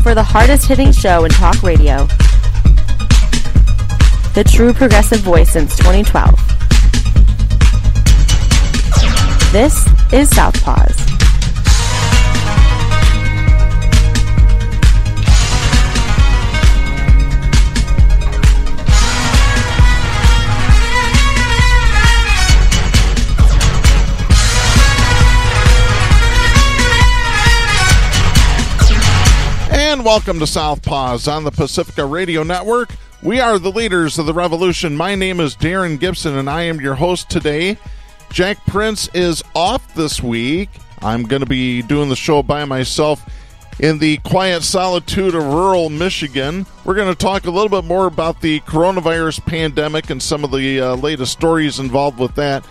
for the hardest-hitting show in talk radio. The true progressive voice since 2012. This is Southpaws. And welcome to Southpaws on the Pacifica Radio Network. We are the leaders of the revolution. My name is Darren Gibson, and I am your host today. Jack Prince is off this week. I'm going to be doing the show by myself in the quiet solitude of rural Michigan. We're going to talk a little bit more about the coronavirus pandemic and some of the latest stories involved with that.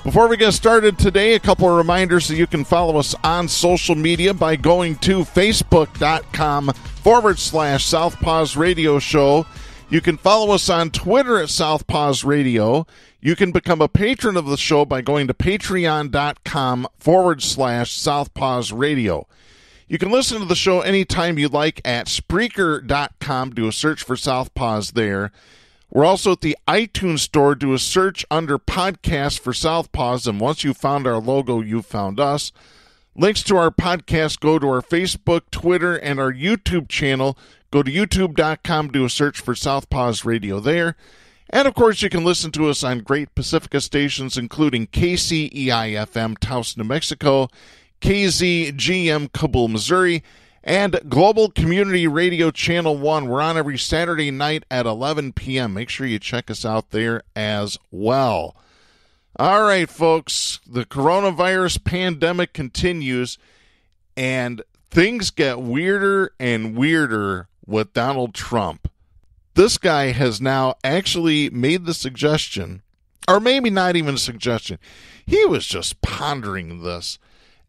Before we get started today, a couple of reminders that you can follow us on social media by going to facebook.com/Southpaws Radio Show. You can follow us on Twitter at Southpaws Radio. You can become a patron of the show by going to patreon.com/Southpaws Radio. You can listen to the show anytime you like at Spreaker.com. Do a search for Southpaws there. We're also at the iTunes Store. Do a search under podcast for Southpaws, and once you've found our logo, you've found us. Links to our podcast go to our Facebook, Twitter, and our YouTube channel. Go to youtube.com, do a search for Southpaws Radio there. And, of course, you can listen to us on great Pacifica stations, including KCEI-FM, Taos, New Mexico, KZGM, Kabul, Missouri, and Global Community Radio Channel 1. We're on every Saturday night at 11 p.m. Make sure you check us out there as well. All right, folks, the coronavirus pandemic continues, and things get weirder and weirder with Donald Trump. This guy has now actually made the suggestion, or maybe not even a suggestion. He was just pondering this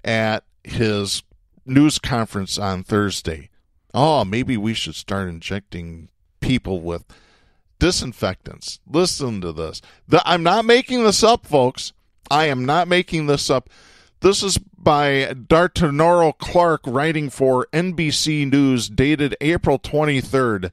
at his news conference on Thursday. Oh, maybe we should start injecting people with disinfectants. Listen to this. I'm not making this up, folks. I am not making this up. This is by Darren Clark, writing for NBC News, dated April 23rd.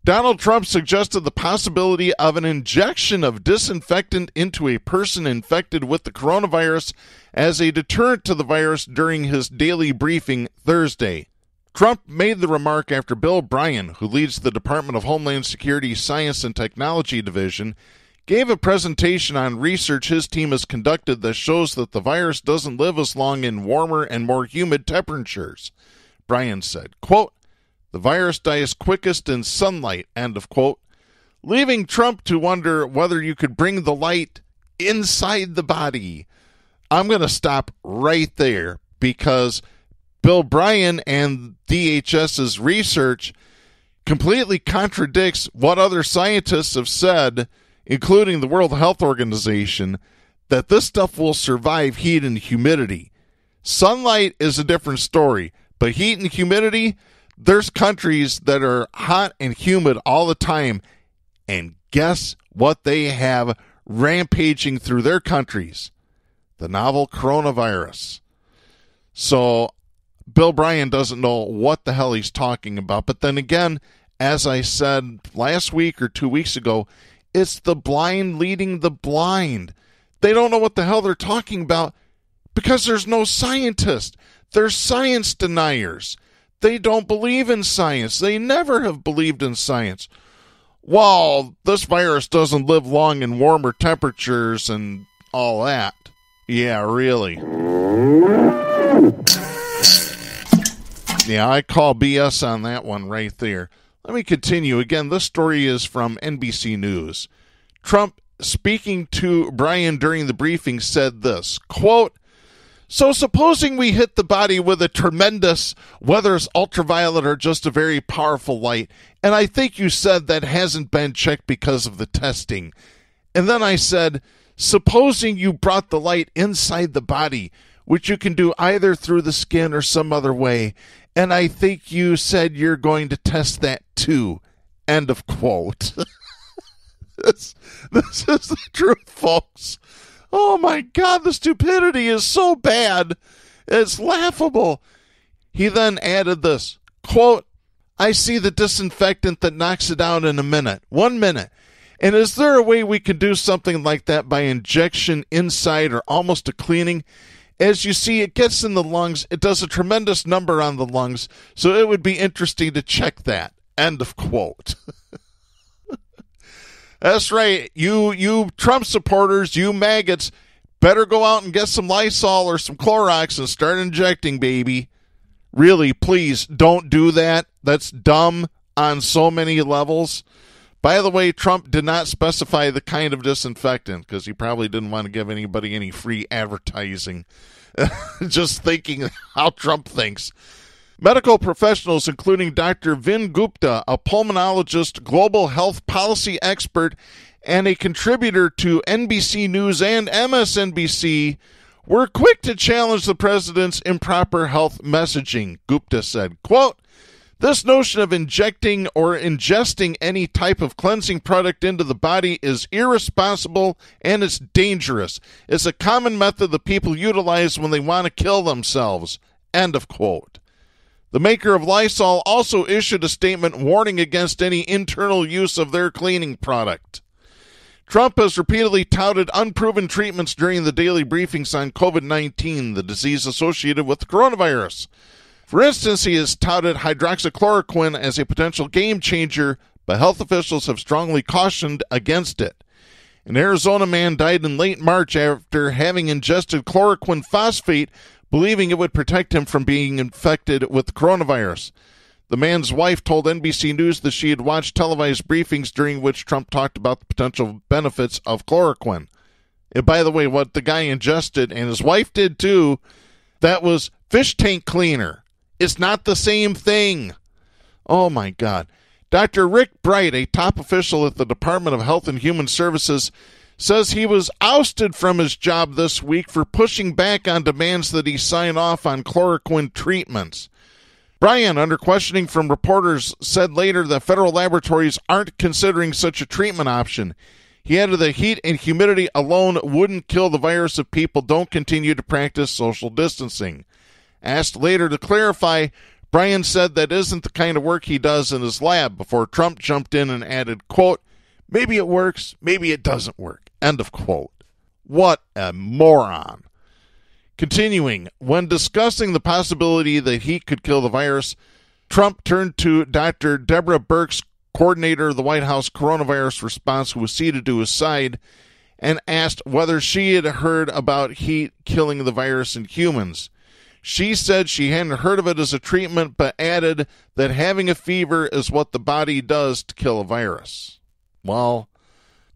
Donald Trump suggested the possibility of an injection of disinfectant into a person infected with the coronavirus as a deterrent to the virus during his daily briefing Thursday. Trump made the remark after Bill Bryan, who leads the Department of Homeland Security Science and Technology Division, gave a presentation on research his team has conducted that shows that the virus doesn't live as long in warmer and more humid temperatures. Bryan said, quote, "The virus dies quickest in sunlight," end of quote, leaving Trump to wonder whether you could bring the light inside the body. I'm going to stop right there because Bill Bryan and DHS's research completely contradicts what other scientists have said, including the World Health Organization, that this stuff will survive heat and humidity. Sunlight is a different story, but heat and humidity, there's countries that are hot and humid all the time, and guess what they have rampaging through their countries? The novel coronavirus. So Bill Bryan doesn't know what the hell he's talking about. But then again, as I said last week or 2 weeks ago, it's the blind leading the blind. They don't know what the hell they're talking about because there's no scientist. They're science deniers. They don't believe in science. They never have believed in science. Well, this virus doesn't live long in warmer temperatures and all that. Yeah, really. Yeah, I call BS on that one right there. Let me continue. Again, this story is from NBC News. Trump, speaking to Bryan during the briefing, said this, quote, "So supposing we hit the body with a tremendous, whether it's ultraviolet or just a very powerful light, and I think you said that hasn't been checked because of the testing. And then I said, supposing you brought the light inside the body, which you can do either through the skin or some other way, and I think you said you're going to test that too." End of quote. This is the truth, folks. Oh my God, the stupidity is so bad. It's laughable. He then added this, quote, I see the disinfectant that knocks it out in a minute. 1 minute. And is there a way we could do something like that by injection inside or almost a cleaning? As you see, it gets in the lungs. It does a tremendous number on the lungs. So it would be interesting to check that. End of quote. That's right. You Trump supporters, you maggots, better go out and get some Lysol or some Clorox and start injecting, baby. Really, please don't do that. That's dumb on so many levels. By the way, Trump did not specify the kind of disinfectant because he probably didn't want to give anybody any free advertising. Just thinking how Trump thinks. Medical professionals, including Dr. Vin Gupta, a pulmonologist, global health policy expert, and a contributor to NBC News and MSNBC, were quick to challenge the president's improper health messaging. Gupta said, quote, "This notion of injecting or ingesting any type of cleansing product into the body is irresponsible and it's dangerous. It's a common method that people utilize when they want to kill themselves." End of quote. The maker of Lysol also issued a statement warning against any internal use of their cleaning product. Trump has repeatedly touted unproven treatments during the daily briefings on COVID-19, the disease associated with the coronavirus. For instance, he has touted hydroxychloroquine as a potential game changer, but health officials have strongly cautioned against it. An Arizona man died in late March after having ingested chloroquine phosphate, believing it would protect him from being infected with the coronavirus. The man's wife told NBC News that she had watched televised briefings during which Trump talked about the potential benefits of chloroquine. And by the way, what the guy ingested, and his wife did too, that was fish tank cleaner. It's not the same thing. Oh, my God. Dr. Rick Bright, a top official at the Department of Health and Human Services, says he was ousted from his job this week for pushing back on demands that he sign off on chloroquine treatments. Brian, under questioning from reporters, said later that federal laboratories aren't considering such a treatment option. He added that heat and humidity alone wouldn't kill the virus if people don't continue to practice social distancing. Asked later to clarify, Brian said that isn't the kind of work he does in his lab before Trump jumped in and added, quote, "Maybe it works, maybe it doesn't work." End of quote. What a moron. Continuing, when discussing the possibility that he could kill the virus, Trump turned to Dr. Deborah Birx, coordinator of the White House coronavirus response, who was seated to his side, and asked whether she had heard about heat killing the virus in humans. She said she hadn't heard of it as a treatment, but added that having a fever is what the body does to kill a virus. Well,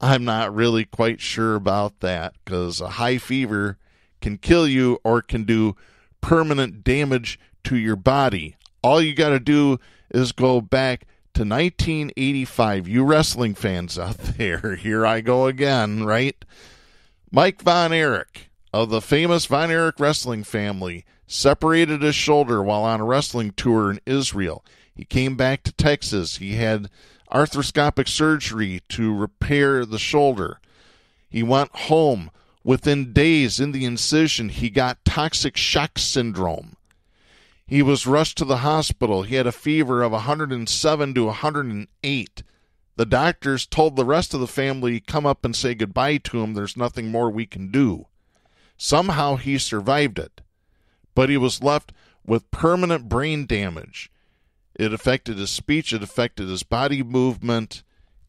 I'm not really quite sure about that, because a high fever can kill you or can do permanent damage to your body. All you got to do is go back to 1985. You wrestling fans out there, here I go again, right? Mike Von Erich of the famous Von Erich wrestling family separated his shoulder while on a wrestling tour in Israel. He came back to Texas. He had arthroscopic surgery to repair the shoulder. He went home. Within days in the incision, he got toxic shock syndrome. He was rushed to the hospital. He had a fever of 107 to 108. The doctors told the rest of the family, come up and say goodbye to him. There's nothing more we can do. Somehow he survived it, but he was left with permanent brain damage. It affected his speech. It affected his body movement.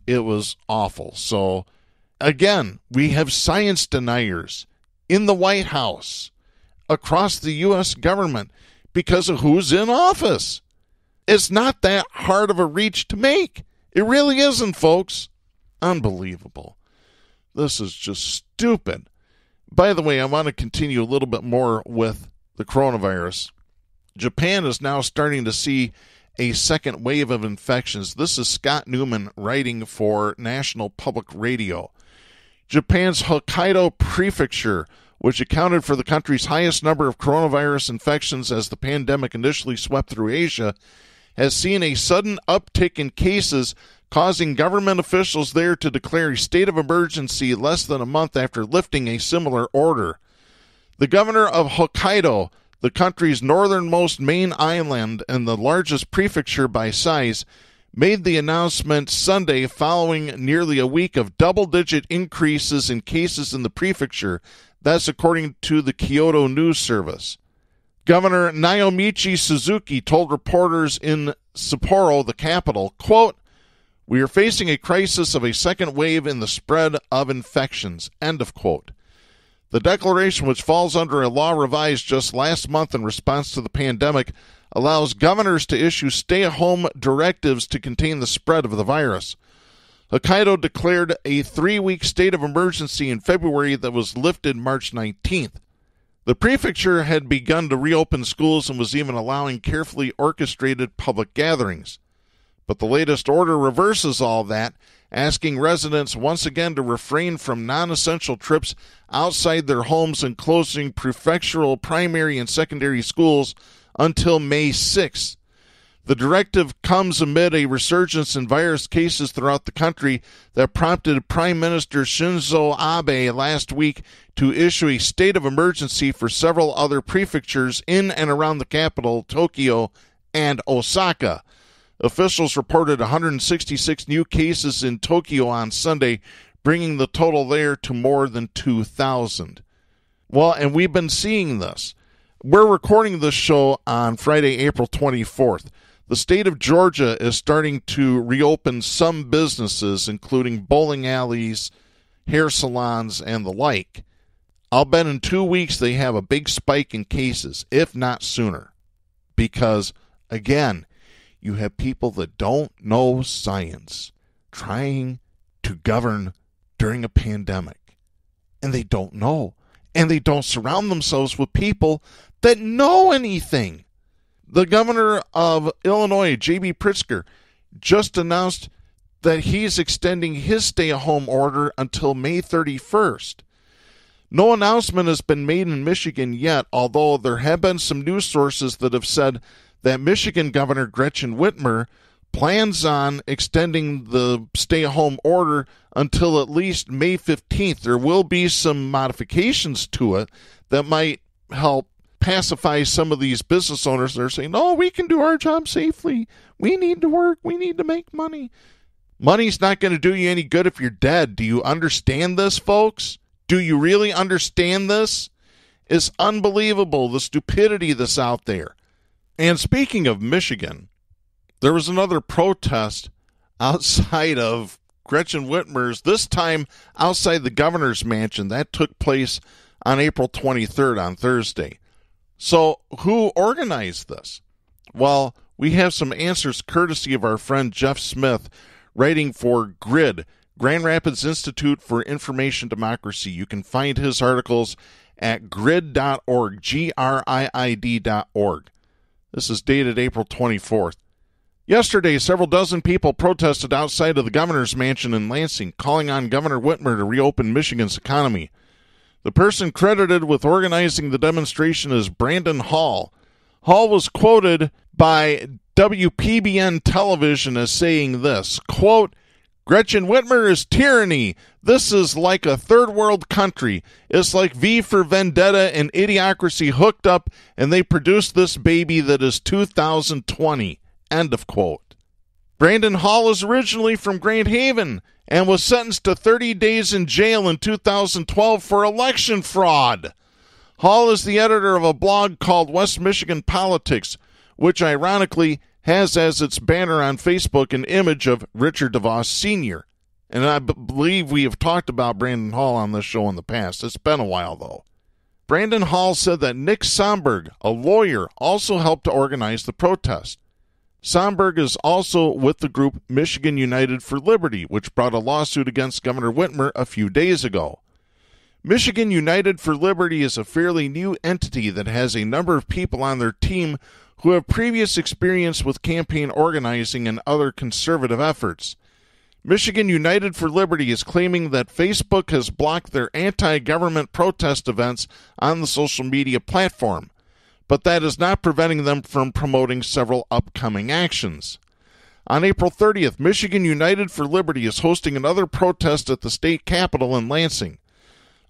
It was awful. So, again, we have science deniers in the White House, across the U.S. government, because of who's in office. It's not that hard of a reach to make. It really isn't, folks. Unbelievable. This is just stupid. By the way, I want to continue a little bit more with the coronavirus. Japan is now starting to see a second wave of infections. This is Scott Newman writing for National Public Radio. Japan's Hokkaido Prefecture, which accounted for the country's highest number of coronavirus infections as the pandemic initially swept through Asia, has seen a sudden uptick in cases, causing government officials there to declare a state of emergency less than a month after lifting a similar order. The governor of Hokkaido, the country's northernmost main island and the largest prefecture by size, made the announcement Sunday following nearly a week of double-digit increases in cases in the prefecture. That's according to the Kyoto News Service. Governor Naomichi Suzuki told reporters in Sapporo, the capital, quote, "We are facing a crisis of a second wave in the spread of infections," end of quote. The declaration, which falls under a law revised just last month in response to the pandemic, allows governors to issue stay-at-home directives to contain the spread of the virus. Hokkaido declared a 3-week state of emergency in February that was lifted March 19th. The prefecture had begun to reopen schools and was even allowing carefully orchestrated public gatherings. But the latest order reverses all that, asking residents once again to refrain from non-essential trips outside their homes and closing prefectural primary and secondary schools until May 6th. The directive comes amid a resurgence in virus cases throughout the country that prompted Prime Minister Shinzo Abe last week to issue a state of emergency for several other prefectures in and around the capital, Tokyo, and Osaka. Officials reported 166 new cases in Tokyo on Sunday, bringing the total there to more than 2,000. Well, and we've been seeing this. We're recording this show on Friday, April 24th. The state of Georgia is starting to reopen some businesses, including bowling alleys, hair salons, and the like. I'll bet in 2 weeks they have a big spike in cases, if not sooner. Because, again, you have people that don't know science trying to govern during a pandemic. And they don't know. And they don't surround themselves with people that know anything. The governor of Illinois, J.B. Pritzker, just announced that he's extending his stay-at-home order until May 31st. No announcement has been made in Michigan yet, although there have been some news sources that have said that Michigan Governor Gretchen Whitmer plans on extending the stay-at-home order until at least May 15th. There will be some modifications to it that might help pacify some of these business owners that are saying, "No, we can do our job safely. We need to work. We need to make money." Money's not going to do you any good if you're dead. Do you understand this, folks? Do you really understand this? It's unbelievable, the stupidity that's out there. And speaking of Michigan, there was another protest outside of Gretchen Whitmer's, this time outside the governor's mansion. That took place on April 23rd, on Thursday. So who organized this? Well, we have some answers courtesy of our friend Jeff Smith, writing for GRID, Grand Rapids Institute for Information Democracy. You can find his articles at grid.org, GRIID.org. This is dated April 24th. Yesterday, several dozen people protested outside of the governor's mansion in Lansing, calling on Governor Whitmer to reopen Michigan's economy. The person credited with organizing the demonstration is Brandon Hall. Hall was quoted by WPBN television as saying this, quote, "Gretchen Whitmer is tyranny. This is like a third world country. It's like V for Vendetta and Idiocracy hooked up, and they produced this baby that is 2020. End of quote. Brandon Hall is originally from Grand Haven and was sentenced to 30 days in jail in 2012 for election fraud. Hall is the editor of a blog called West Michigan Politics, which ironically has as its banner on Facebook an image of Richard DeVos Sr. And I believe we have talked about Brandon Hall on this show in the past. It's been a while, though. Brandon Hall said that Nick Somberg, a lawyer, also helped to organize the protest. Somberg is also with the group Michigan United for Liberty, which brought a lawsuit against Governor Whitmer a few days ago. Michigan United for Liberty is a fairly new entity that has a number of people on their team who have previous experience with campaign organizing and other conservative efforts. Michigan United for Liberty is claiming that Facebook has blocked their anti-government protest events on the social media platform, but that is not preventing them from promoting several upcoming actions. On April 30th, Michigan United for Liberty is hosting another protest at the state capitol in Lansing.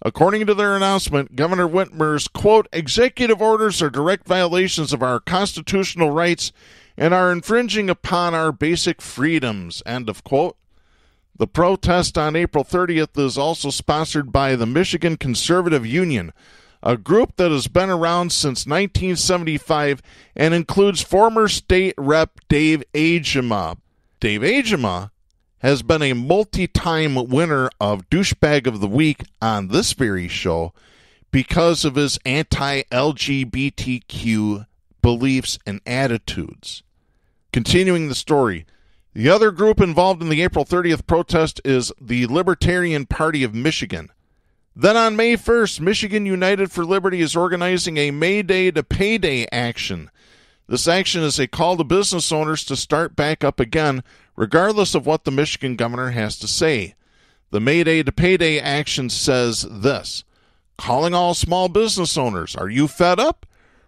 According to their announcement, Governor Whitmer's, quote, executive orders are direct violations of our constitutional rights and are infringing upon our basic freedoms, end of quote. The protest on April 30th is also sponsored by the Michigan Conservative Union, a group that has been around since 1975 and includes former state rep Dave Agema. Dave Agema has been a multi-time winner of Douchebag of the Week on this very show because of his anti-LGBTQ beliefs and attitudes. Continuing the story, the other group involved in the April 30th protest is the Libertarian Party of Michigan. Then on May 1st, Michigan United for Liberty is organizing a May Day to Payday action. This action is a call to business owners to start back up again, regardless of what the Michigan governor has to say. The May Day to Payday action says this: calling all small business owners, are you fed up?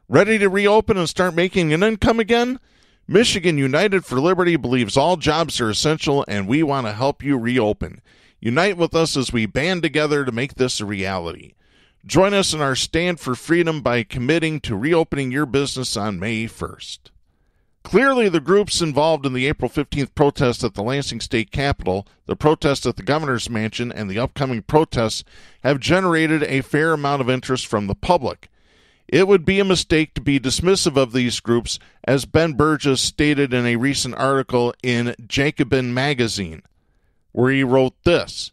Ready to reopen and start making an income again? Michigan United for Liberty believes all jobs are essential, and we want to help you reopen. Unite with us as we band together to make this a reality. Join us in our stand for freedom by committing to reopening your business on May 1st. Clearly, the groups involved in the April 15th protest at the Lansing State Capitol, the protest at the governor's mansion, and the upcoming protests have generated a fair amount of interest from the public. It would be a mistake to be dismissive of these groups, as Ben Burgess stated in a recent article in Jacobin magazine, where he wrote this: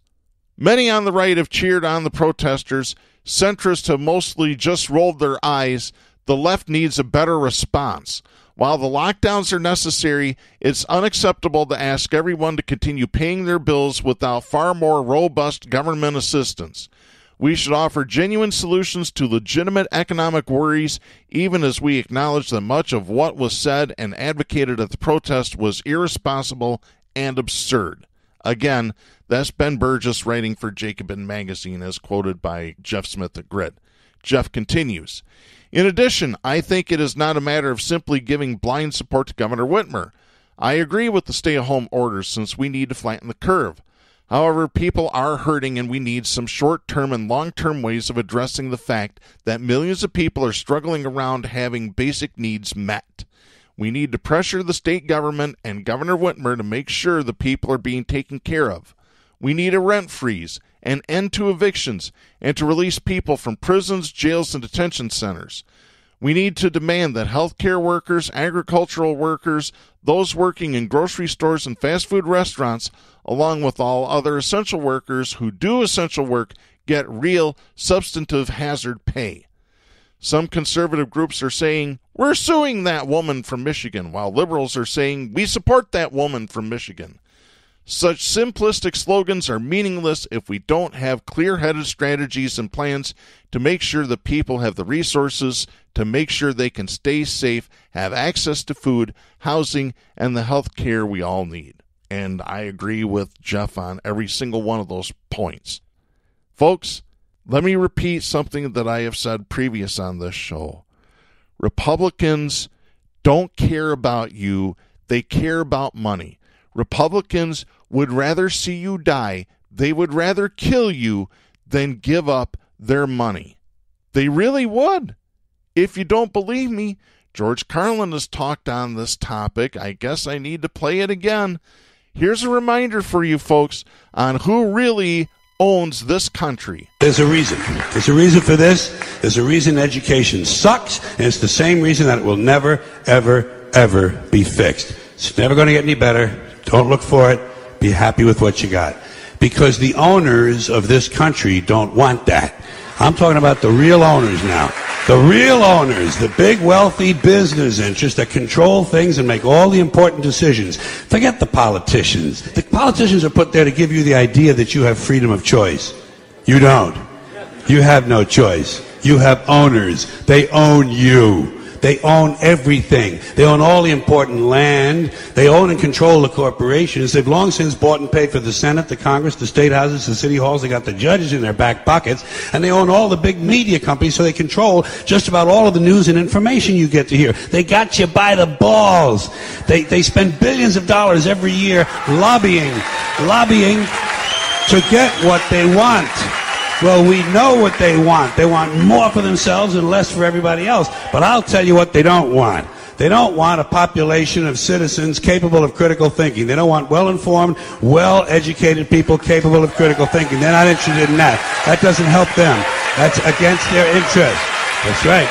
many on the right have cheered on the protesters. Centrists have mostly just rolled their eyes. The left needs a better response. While the lockdowns are necessary, it's unacceptable to ask everyone to continue paying their bills without far more robust government assistance. We should offer genuine solutions to legitimate economic worries, even as we acknowledge that much of what was said and advocated at the protest was irresponsible and absurd. Again, that's Ben Burgess writing for Jacobin magazine, as quoted by Jeff Smith at Grit. Jeff continues, in addition, I think it is not a matter of simply giving blind support to Governor Whitmer. I agree with the stay-at-home orders since we need to flatten the curve. However, people are hurting, and we need some short-term and long-term ways of addressing the fact that millions of people are struggling around having basic needs met. We need to pressure the state government and Governor Whitmer to make sure the people are being taken care of. We need a rent freeze, an end to evictions, and to release people from prisons, jails, and detention centers. We need to demand that healthcare workers, agricultural workers, those working in grocery stores and fast food restaurants, along with all other essential workers who do essential work, get real, substantive hazard pay. Some conservative groups are saying, we're suing that woman from Michigan, while liberals are saying, we support that woman from Michigan. Such simplistic slogans are meaningless if we don't have clear-headed strategies and plans to make sure the people have the resources to make sure they can stay safe, have access to food, housing, and the health care we all need. And I agree with Jeff on every single one of those points. Folks, let me repeat something that I have said previous on this show. Republicans don't care about you. They care about money. Republicans would rather see you die. They would rather kill you than give up their money. They really would. If you don't believe me, George Carlin has talked on this topic. I guess I need to play it again. Here's a reminder for you folks on who really owns this country. There's a reason. There's a reason for this. There's a reason education sucks, and it's the same reason that it will never, ever, ever be fixed. It's never going to get any better. Don't look for it. Be happy with what you got. Because the owners of this country don't want that. I'm talking about the real owners now. The real owners, the big wealthy business interests that control things and make all the important decisions. Forget the politicians. The politicians are put there to give you the idea that you have freedom of choice. You don't. You have no choice. You have owners. They own you. They own everything. They own all the important land. They own and control the corporations. They've long since bought and paid for the Senate, the Congress, the state houses, the city halls. They got the judges in their back pockets. And they own all the big media companies, so they control just about all of the news and information you get to hear. They got you by the balls. They spend billions of dollars every year lobbying to get what they want. Well, we know what they want. They want more for themselves and less for everybody else. But I'll tell you what they don't want. They don't want a population of citizens capable of critical thinking. They don't want well-informed, well-educated people capable of critical thinking. They're not interested in that. That doesn't help them. That's against their interest. That's right.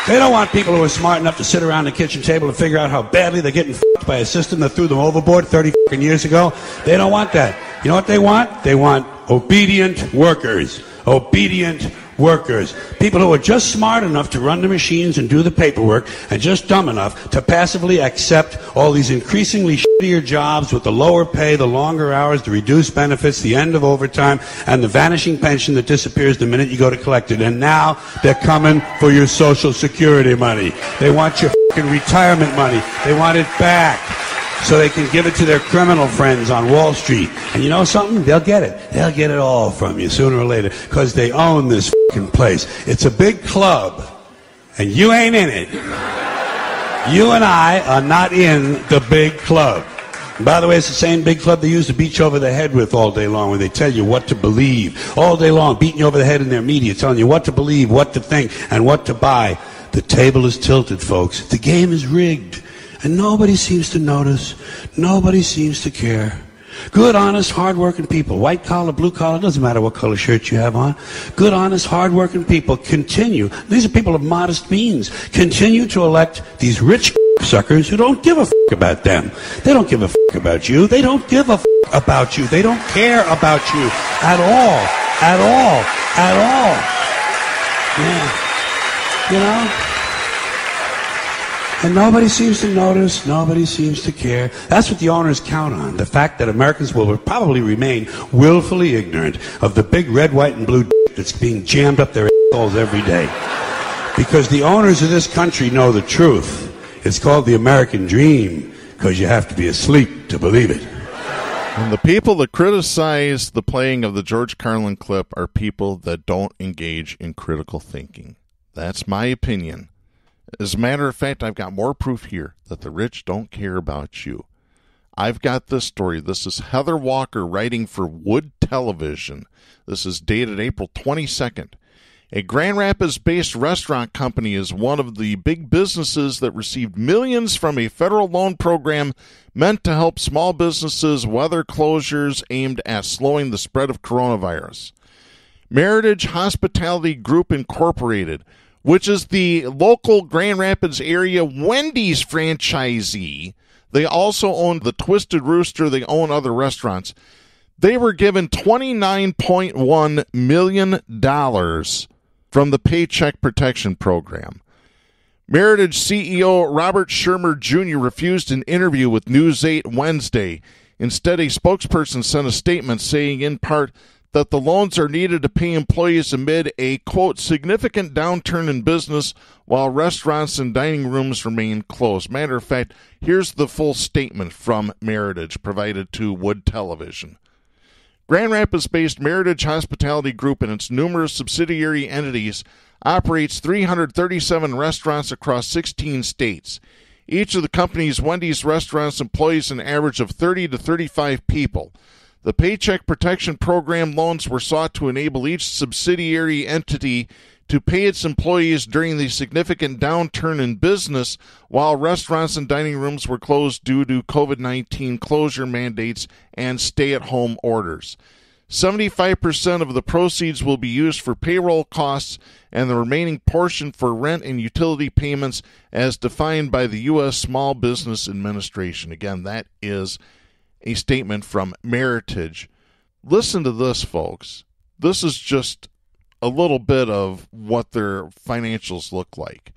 They don't want people who are smart enough to sit around the kitchen table and figure out how badly they're getting f***ed by a system that threw them overboard 30 fucking years ago. They don't want that. You know what they want? They want obedient workers. Obedient workers. People who are just smart enough to run the machines and do the paperwork and just dumb enough to passively accept all these increasingly shittier jobs with the lower pay, the longer hours, the reduced benefits, the end of overtime, and the vanishing pension that disappears the minute you go to collect it. And now they're coming for your Social Security money. They want your fucking retirement money. They want it back so they can give it to their criminal friends on Wall Street. And you know something? They'll get it. They'll get it all from you sooner or later because they own this fucking place. It's a big club, and you ain't in it. You and I are not in the big club. And by the way, it's the same big club they use to beat you over the head with all day long when they tell you what to believe. All day long, beating you over the head in their media, telling you what to believe, what to think, and what to buy. The table is tilted, folks. The game is rigged. And nobody seems to notice. Nobody seems to care. Good, honest, hard-working people, white collar, blue collar, doesn't matter what color shirt you have on. Good, honest, hard-working people continue. These are people of modest means. Continue to elect these rich suckers who don't give a f*** about them. They don't give a f*** about you. They don't give a f*** about you. They don't care about you at all. At all. At all. Yeah. You know? And nobody seems to notice, nobody seems to care. That's what the owners count on, the fact that Americans will probably remain willfully ignorant of the big red, white, and blue that's being jammed up their assholes every day. Because the owners of this country know the truth. It's called the American dream, because you have to be asleep to believe it. And the people that criticize the playing of the George Carlin clip are people that don't engage in critical thinking. That's my opinion. As a matter of fact, I've got more proof here that the rich don't care about you. I've got this story. This is Heather Walker writing for Wood Television. This is dated April 22nd. A Grand Rapids-based restaurant company is one of the big businesses that received millions from a federal loan program meant to help small businesses weather closures aimed at slowing the spread of coronavirus. Meritage Hospitality Group Incorporated, which is the local Grand Rapids area Wendy's franchisee. They also own the Twisted Rooster. They own other restaurants. They were given $29.1 million from the Paycheck Protection Program. Meritage CEO Robert Shermer Jr. refused an interview with News 8 Wednesday. Instead, a spokesperson sent a statement saying, in part, that the loans are needed to pay employees amid a, quote, significant downturn in business while restaurants and dining rooms remain closed. Matter of fact, here's the full statement from Meritage provided to Wood Television. Grand Rapids-based Meritage Hospitality Group and its numerous subsidiary entities operates 337 restaurants across 16 states. Each of the company's Wendy's restaurants employs an average of 30 to 35 people. The Paycheck Protection Program loans were sought to enable each subsidiary entity to pay its employees during the significant downturn in business while restaurants and dining rooms were closed due to COVID-19 closure mandates and stay-at-home orders. 75% of the proceeds will be used for payroll costs and the remaining portion for rent and utility payments as defined by the U.S. Small Business Administration. Again, that is a statement from Meritage. Listen to this, folks. This is just a little bit of what their financials look like.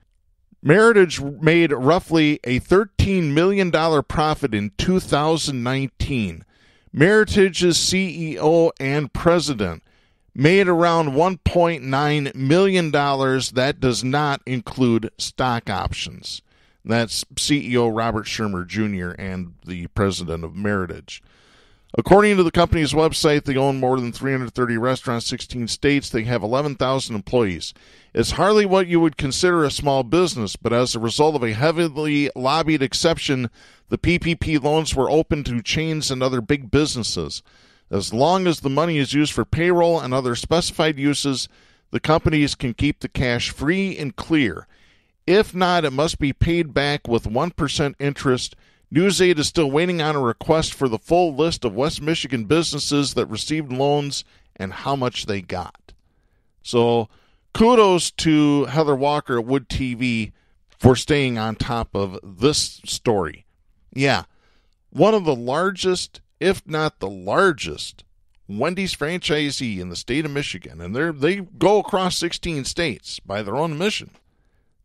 Meritage made roughly a $13 million profit in 2019. Meritage's CEO and president made around $1.9 million. That does not include stock options. That's CEO Robert Shermer Jr. and the president of Meritage. According to the company's website, they own more than 330 restaurants, 16 states. They have 11,000 employees. It's hardly what you would consider a small business, but as a result of a heavily lobbied exception, the PPP loans were open to chains and other big businesses. As long as the money is used for payroll and other specified uses, the companies can keep the cash free and clear. If not, it must be paid back with 1% interest. NewsAid is still waiting on a request for the full list of West Michigan businesses that received loans and how much they got. So kudos to Heather Walker at Wood TV for staying on top of this story. Yeah, one of the largest, if not the largest, Wendy's franchisee in the state of Michigan, and they go across 16 states by their own admission,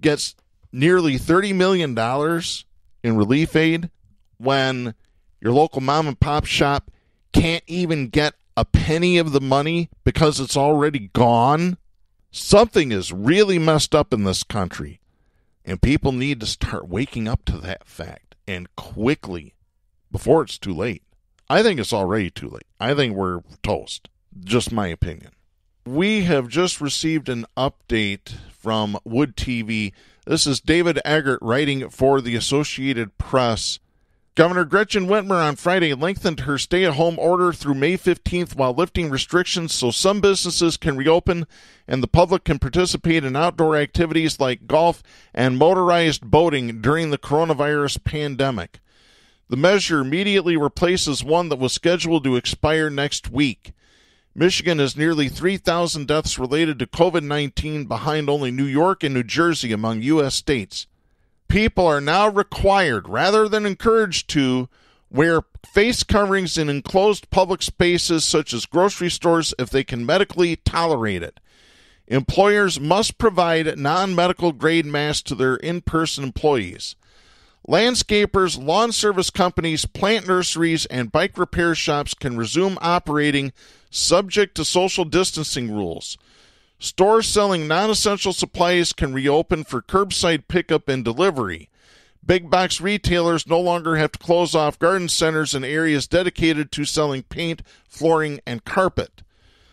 gets nearly $30 million in relief aid when your local mom and pop shop can't even get a penny of the money because it's already gone. Something is really messed up in this country, and people need to start waking up to that fact, and quickly, before it's too late. I think it's already too late. I think we're toast. Just my opinion. We have just received an update from Wood TV. This is David Eggert writing for the Associated Press. Governor Gretchen Whitmer on Friday lengthened her stay-at-home order through May 15th while lifting restrictions so some businesses can reopen and the public can participate in outdoor activities like golf and motorized boating during the coronavirus pandemic. The measure immediately replaces one that was scheduled to expire next week. Michigan has nearly 3,000 deaths related to COVID-19, behind only New York and New Jersey among U.S. states. People are now required, rather than encouraged to, wear face coverings in enclosed public spaces such as grocery stores if they can medically tolerate it. Employers must provide non-medical grade masks to their in-person employees. Landscapers, lawn service companies, plant nurseries, and bike repair shops can resume operating subject to social distancing rules. Stores selling non-essential supplies can reopen for curbside pickup and delivery. Big box retailers no longer have to close off garden centers and areas dedicated to selling paint, flooring, and carpet.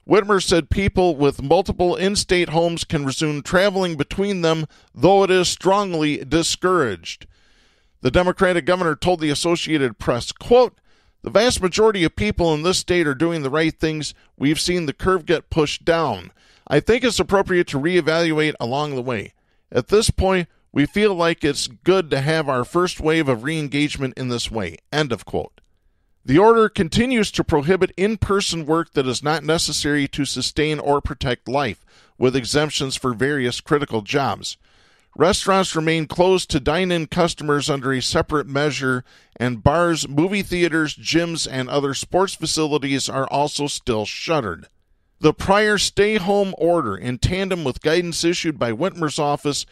Whitmer said people with multiple in-state homes can resume traveling between them, though it is strongly discouraged. The Democratic governor told the Associated Press, quote, "The vast majority of people in this state are doing the right things. We've seen the curve get pushed down. I think it's appropriate to reevaluate along the way. At this point, we feel like it's good to have our first wave of re-engagement in this way." End of quote. The order continues to prohibit in-person work that is not necessary to sustain or protect life, with exemptions for various critical jobs. Restaurants remain closed to dine-in customers under a separate measure, and bars, movie theaters, gyms, and other sports facilities are also still shuttered. The prior stay-home order, in tandem with guidance issued by Whitmer's office,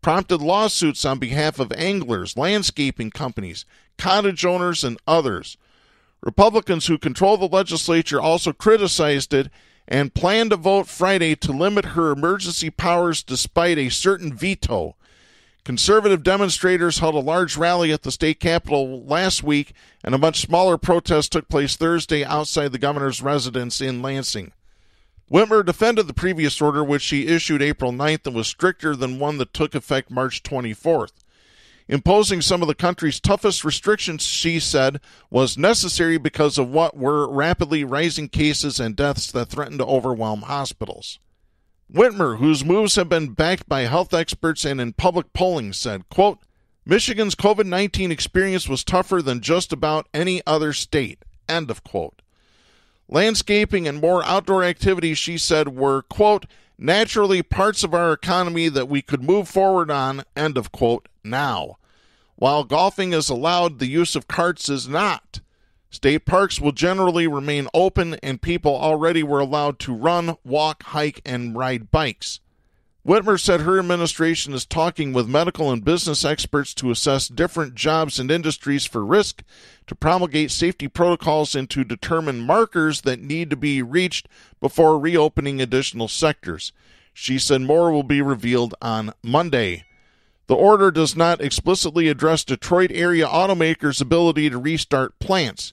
prompted lawsuits on behalf of anglers, landscaping companies, cottage owners, and others. Republicans who control the legislature also criticized it and plan to vote Friday to limit her emergency powers despite a certain veto. Conservative demonstrators held a large rally at the state capitol last week, and a much smaller protest took place Thursday outside the governor's residence in Lansing. Whitmer defended the previous order, which she issued April 9th and was stricter than one that took effect March 24th. Imposing some of the country's toughest restrictions, she said, was necessary because of what were rapidly rising cases and deaths that threatened to overwhelm hospitals. Whitmer, whose moves have been backed by health experts and in public polling, said, quote, "Michigan's COVID-19 experience was tougher than just about any other state." End of quote. Landscaping and more outdoor activities, she said, were, quote, "naturally parts of our economy that we could move forward on," end of quote, now. While golfing is allowed, the use of carts is not. State parks will generally remain open, and people already were allowed to run, walk, hike, and ride bikes. Whitmer said her administration is talking with medical and business experts to assess different jobs and industries for risk, to promulgate safety protocols, and to determine markers that need to be reached before reopening additional sectors. She said more will be revealed on Monday. The order does not explicitly address Detroit area automakers' ability to restart plants.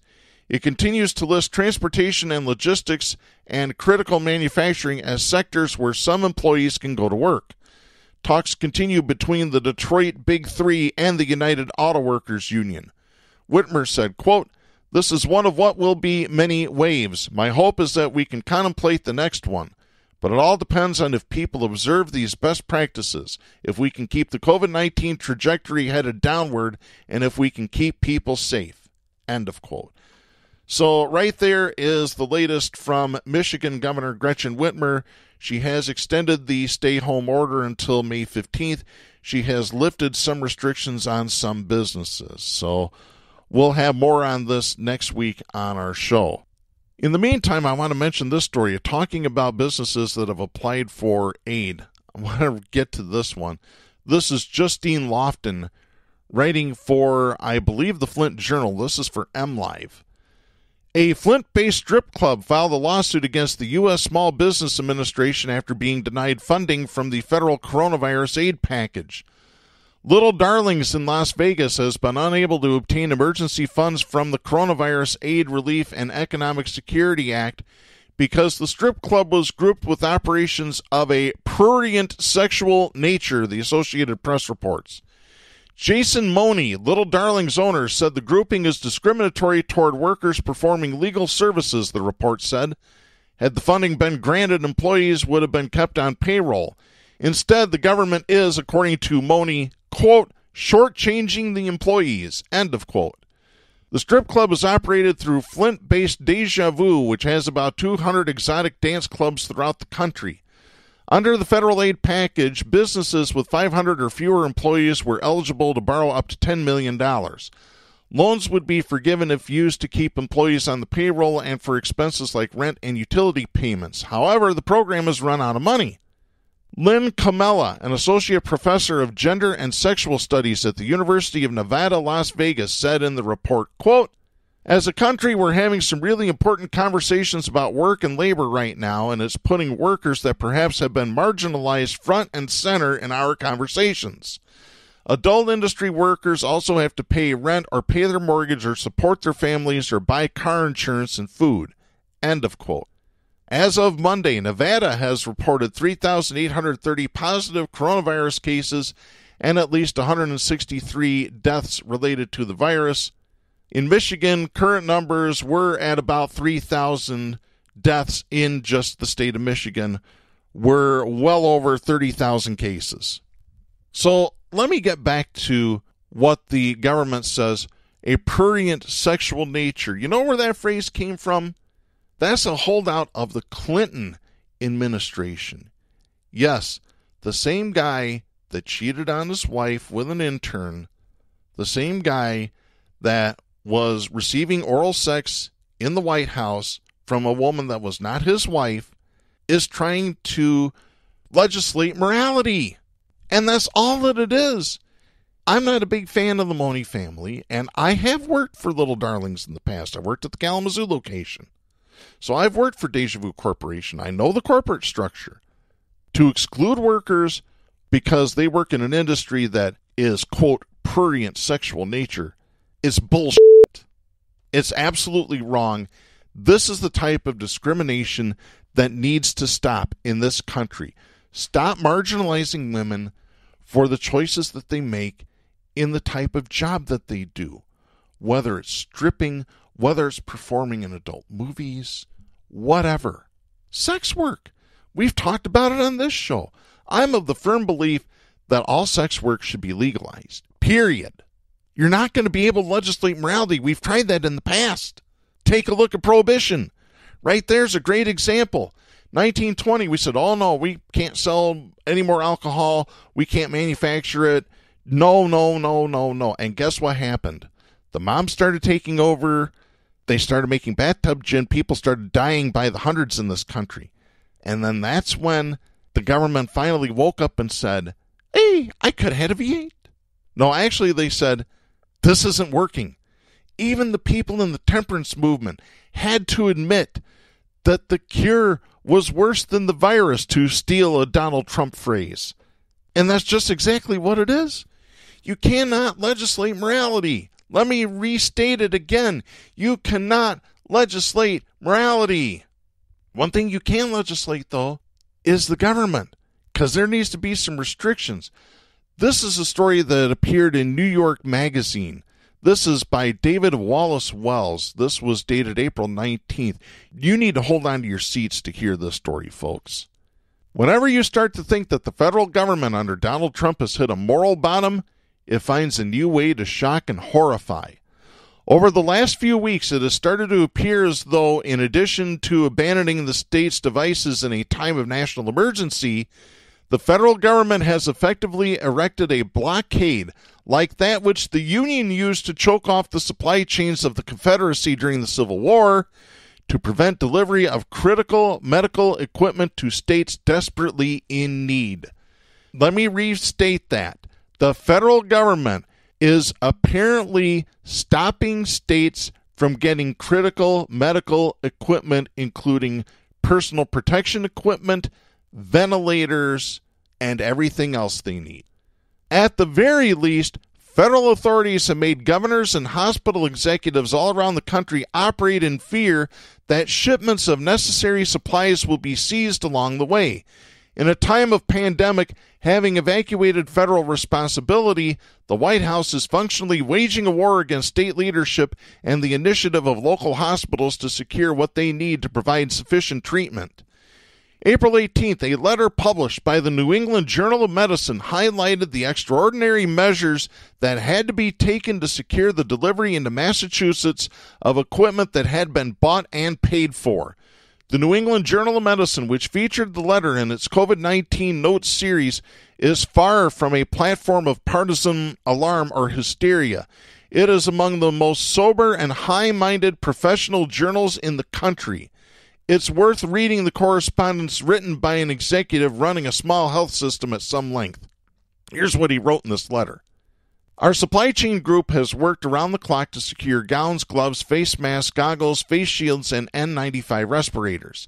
It continues to list transportation and logistics and critical manufacturing as sectors where some employees can go to work. Talks continue between the Detroit Big Three and the United Auto Workers Union. Whitmer said, quote, This is one of what will be many waves. My hope is that we can contemplate the next one. But it all depends on if people observe these best practices, if we can keep the COVID-19 trajectory headed downward, and if we can keep people safe. End of quote. So right there is the latest from Michigan Governor Gretchen Whitmer. She has extended the stay-home order until May 15th. She has lifted some restrictions on some businesses. So we'll have more on this next week on our show. In the meantime, I want to mention this story, talking about businesses that have applied for aid. I want to get to this one. This is Justine Lofton writing for, I believe, the Flint Journal. This is for MLive. A Flint-based strip club filed a lawsuit against the U.S. Small Business Administration after being denied funding from the federal coronavirus aid package. Little Darlings in Las Vegas has been unable to obtain emergency funds from the Coronavirus Aid, Relief, and Economic Security Act because the strip club was grouped with operations of a prurient sexual nature, the Associated Press reports. Jason Money, Little Darlings owner, said the grouping is discriminatory toward workers performing legal services, the report said. Had the funding been granted, employees would have been kept on payroll. Instead, the government is, according to Money, quote, shortchanging the employees, end of quote. The strip club is operated through Flint-based Deja Vu, which has about 200 exotic dance clubs throughout the country. Under the federal aid package, businesses with 500 or fewer employees were eligible to borrow up to $10 million. Loans would be forgiven if used to keep employees on the payroll and for expenses like rent and utility payments. However, the program has run out of money. Lynn Camella, an associate professor of gender and sexual studies at the University of Nevada, Las Vegas, said in the report, quote, as a country, we're having some really important conversations about work and labor right now, and it's putting workers that perhaps have been marginalized front and center in our conversations. Adult industry workers also have to pay rent or pay their mortgage or support their families or buy car insurance and food. End of quote. As of Monday, Nevada has reported 3,830 positive coronavirus cases and at least 163 deaths related to the virus. In Michigan, current numbers were at about 3,000 deaths in just the state of Michigan. We're well over 30,000 cases. So let me get back to what the government says, a prurient sexual nature. You know where that phrase came from? That's a holdout of the Clinton administration. Yes, the same guy that cheated on his wife with an intern, the same guy that was receiving oral sex in the White House from a woman that was not his wife, is trying to legislate morality. And that's all that it is. I'm not a big fan of the Money family, and I have worked for Little Darlings in the past. I worked at the Kalamazoo location. So I've worked for Deja Vu Corporation. I know the corporate structure. To exclude workers because they work in an industry that is, quote, prurient sexual nature is bullshit. It's absolutely wrong. This is the type of discrimination that needs to stop in this country. Stop marginalizing women for the choices that they make in the type of job that they do. Whether it's stripping, whether it's performing in adult movies, whatever. Sex work. We've talked about it on this show. I'm of the firm belief that all sex work should be legalized. Period. You're not going to be able to legislate morality. We've tried that in the past. Take a look at Prohibition. Right there's a great example. 1920, we said, oh, no, we can't sell any more alcohol. We can't manufacture it. No. And guess what happened? The moms started taking over. They started making bathtub gin. People started dying by the hundreds in this country. And then that's when the government finally woke up and said, hey, I could have had a V8. No, actually, they said, this isn't working. Even the people in the temperance movement had to admit that the cure was worse than the virus, to steal a Donald Trump phrase. And that's just exactly what it is. You cannot legislate morality. Let me restate it again. You cannot legislate morality. One thing you can legislate, though, is the government, because there needs to be some restrictions. This is a story that appeared in New York Magazine. This is by David Wallace Wells. This was dated April 19th. You need to hold on to your seats to hear this story, folks. Whenever you start to think that the federal government under Donald Trump has hit a moral bottom, it finds a new way to shock and horrify. Over the last few weeks, it has started to appear as though, in addition to abandoning the state's devices in a time of national emergency, the federal government has effectively erected a blockade like that which the Union used to choke off the supply chains of the Confederacy during the Civil War to prevent delivery of critical medical equipment to states desperately in need. Let me restate that. The federal government is apparently stopping states from getting critical medical equipment, including personal protection equipment, ventilators, and everything else they need. At the very least, federal authorities have made governors and hospital executives all around the country operate in fear that shipments of necessary supplies will be seized along the way. In a time of pandemic, having evacuated federal responsibility, the White House is functionally waging a war against state leadership and the initiative of local hospitals to secure what they need to provide sufficient treatment. April 18th, a letter published by the New England Journal of Medicine highlighted the extraordinary measures that had to be taken to secure the delivery into Massachusetts of equipment that had been bought and paid for. The New England Journal of Medicine, which featured the letter in its COVID-19 Notes series, is far from a platform of partisan alarm or hysteria. It is among the most sober and high-minded professional journals in the country. It's worth reading the correspondence written by an executive running a small health system at some length. Here's what he wrote in this letter. Our supply chain group has worked around the clock to secure gowns, gloves, face masks, goggles, face shields, and N95 respirators.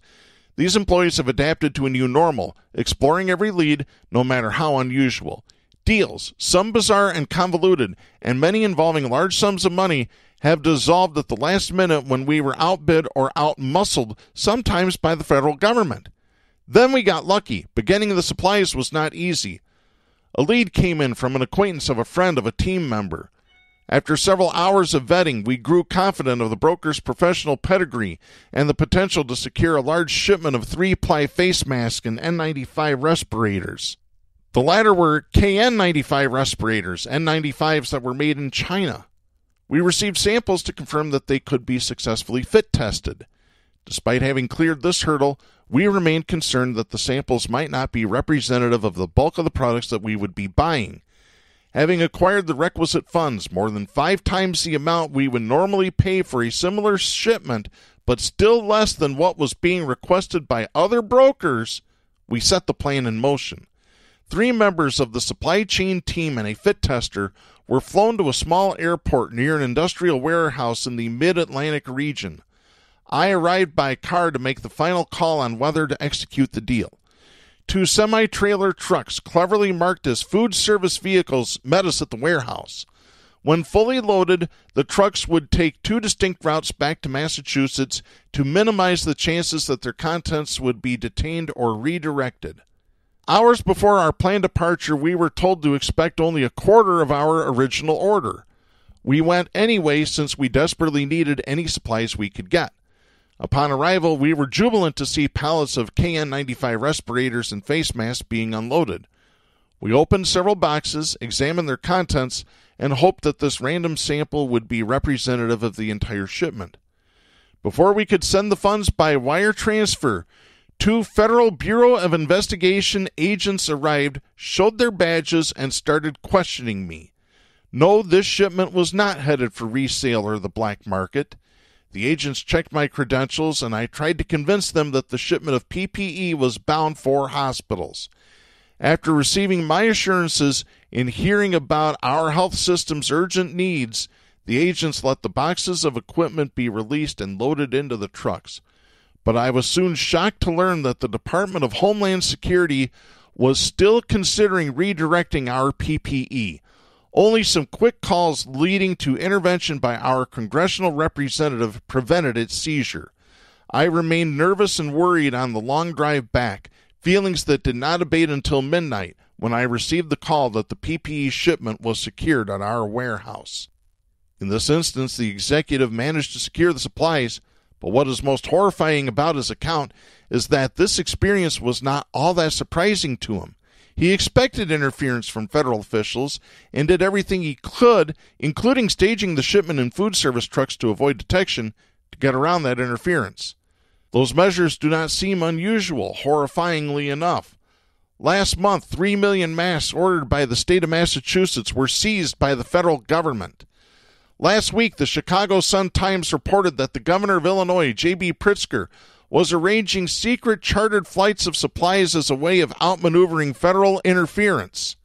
These employees have adapted to a new normal, exploring every lead, no matter how unusual. Deals, some bizarre and convoluted, and many involving large sums of money, have dissolved at the last minute when we were outbid or outmuscled, sometimes by the federal government. Then we got lucky, but getting the supplies was not easy. A lead came in from an acquaintance of a friend of a team member. After several hours of vetting, we grew confident of the broker's professional pedigree and the potential to secure a large shipment of 3-ply face masks and N95 respirators. The latter were KN95 respirators, N95s that were made in China. We received samples to confirm that they could be successfully fit tested. Despite having cleared this hurdle, we remained concerned that the samples might not be representative of the bulk of the products that we would be buying. Having acquired the requisite funds, more than 5 times the amount we would normally pay for a similar shipment, but still less than what was being requested by other brokers, we set the plan in motion. 3 members of the supply chain team and a fit tester were flown to a small airport near an industrial warehouse in the mid-Atlantic region. I arrived by car to make the final call on whether to execute the deal. 2 semi-trailer trucks, cleverly marked as food service vehicles, met us at the warehouse. When fully loaded, the trucks would take 2 distinct routes back to Massachusetts to minimize the chances that their contents would be detained or redirected. Hours before our planned departure, we were told to expect only a quarter of our original order. We went anyway since we desperately needed any supplies we could get. Upon arrival, we were jubilant to see pallets of KN95 respirators and face masks being unloaded. We opened several boxes, examined their contents, and hoped that this random sample would be representative of the entire shipment. Before we could send the funds by wire transfer, 2 Federal Bureau of Investigation agents arrived, showed their badges, and started questioning me. No, this shipment was not headed for resale or the black market. The agents checked my credentials, and I tried to convince them that the shipment of PPE was bound for hospitals. After receiving my assurances and hearing about our health system's urgent needs, the agents let the boxes of equipment be released and loaded into the trucks. But I was soon shocked to learn that the Department of Homeland Security was still considering redirecting our PPE. Only some quick calls leading to intervention by our congressional representative prevented its seizure. I remained nervous and worried on the long drive back, feelings that did not abate until midnight when I received the call that the PPE shipment was secured at our warehouse. In this instance, the executive managed to secure the supplies, but what is most horrifying about his account is that this experience was not all that surprising to him. He expected interference from federal officials and did everything he could, including staging the shipment in food service trucks to avoid detection, to get around that interference. Those measures do not seem unusual, horrifyingly enough. Last month, 3 million masks ordered by the state of Massachusetts were seized by the federal government. Last week, the Chicago Sun-Times reported that the governor of Illinois, J.B. Pritzker, was arranging secret chartered flights of supplies as a way of outmaneuvering federal interference.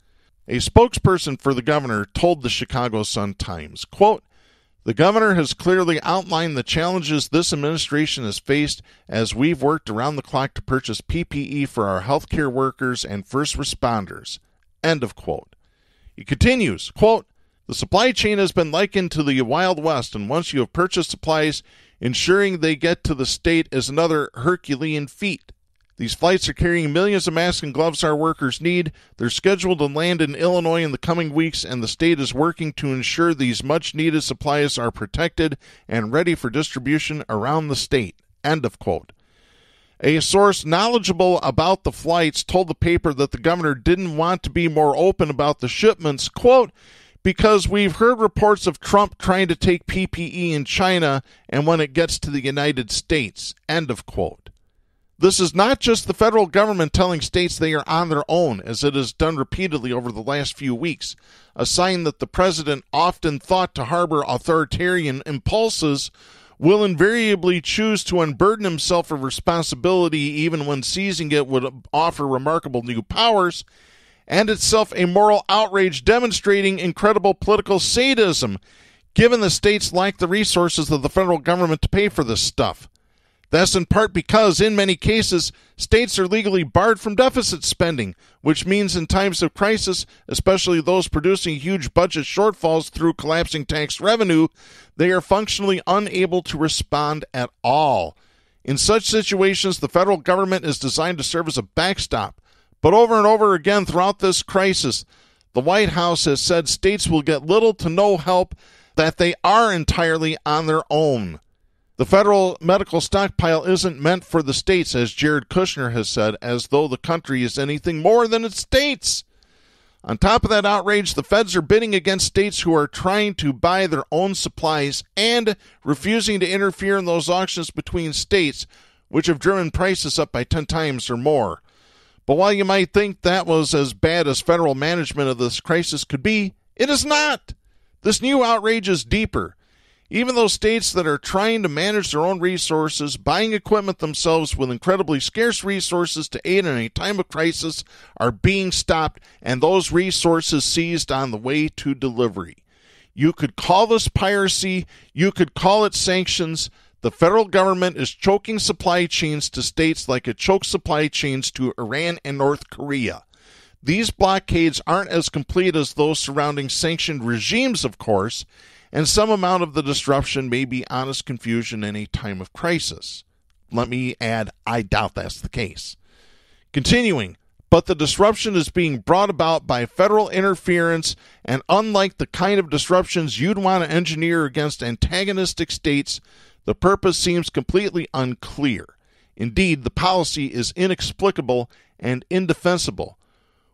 A spokesperson for the governor told the Chicago Sun-Times, quote, "The governor has clearly outlined the challenges this administration has faced as we've worked around the clock to purchase PPE for our healthcare workers and first responders." End of quote. He continues, quote, "The supply chain has been likened to the Wild West, and once you have purchased supplies, ensuring they get to the state is another Herculean feat. These flights are carrying millions of masks and gloves our workers need. They're scheduled to land in Illinois in the coming weeks, and the state is working to ensure these much-needed supplies are protected and ready for distribution around the state." End of quote. A source knowledgeable about the flights told the paper that the governor didn't want to be more open about the shipments, quote, "because we've heard reports of Trump trying to take PPE in China and when it gets to the United States." End of quote. This is not just the federal government telling states they are on their own, as it has done repeatedly over the last few weeks, a sign that the president, often thought to harbor authoritarian impulses, will invariably choose to unburden himself of responsibility even when seizing it would offer remarkable new powers, and itself a moral outrage demonstrating incredible political sadism, given the states lack the resources of the federal government to pay for this stuff. That's in part because, in many cases, states are legally barred from deficit spending, which means in times of crisis, especially those producing huge budget shortfalls through collapsing tax revenue, they are functionally unable to respond at all. In such situations, the federal government is designed to serve as a backstop. But over and over again throughout this crisis, the White House has said states will get little to no help, that they are entirely on their own. The federal medical stockpile isn't meant for the states, as Jared Kushner has said, as though the country is anything more than its states. On top of that outrage, the feds are bidding against states who are trying to buy their own supplies and refusing to interfere in those auctions between states, which have driven prices up by 10 times or more. But while you might think that was as bad as federal management of this crisis could be, it is not. This new outrage is deeper. Even those states that are trying to manage their own resources, buying equipment themselves with incredibly scarce resources to aid in a time of crisis, are being stopped and those resources seized on the way to delivery. You could call this piracy, you could call it sanctions. The federal government is choking supply chains to states like it chokes supply chains to Iran and North Korea. These blockades aren't as complete as those surrounding sanctioned regimes, of course, and some amount of the disruption may be honest confusion in a time of crisis. Let me add, I doubt that's the case. Continuing, but the disruption is being brought about by federal interference, and unlike the kind of disruptions you'd want to engineer against antagonistic states, the purpose seems completely unclear. Indeed, the policy is inexplicable and indefensible,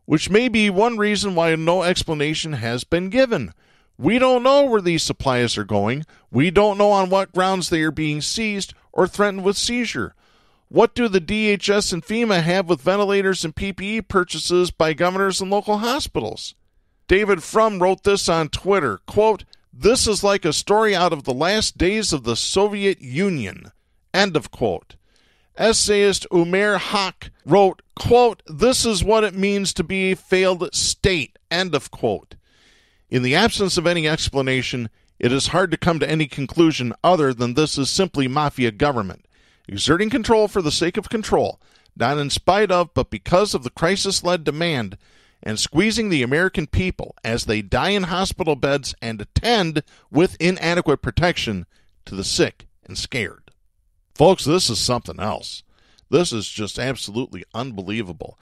which may be one reason why no explanation has been given. We don't know where these supplies are going. We don't know on what grounds they are being seized or threatened with seizure. What do the DHS and FEMA have with ventilators and PPE purchases by governors and local hospitals? David Frum wrote this on Twitter, quote, "This is like a story out of the last days of the Soviet Union." End of quote. Essayist Umair Haq wrote, quote, "This is what it means to be a failed state." End of quote. In the absence of any explanation, it is hard to come to any conclusion other than this is simply mafia government, exerting control for the sake of control, not in spite of, but because of the crisis-led demand, and squeezing the American people as they die in hospital beds and attend with inadequate protection to the sick and scared. Folks, this is something else. This is just absolutely unbelievable.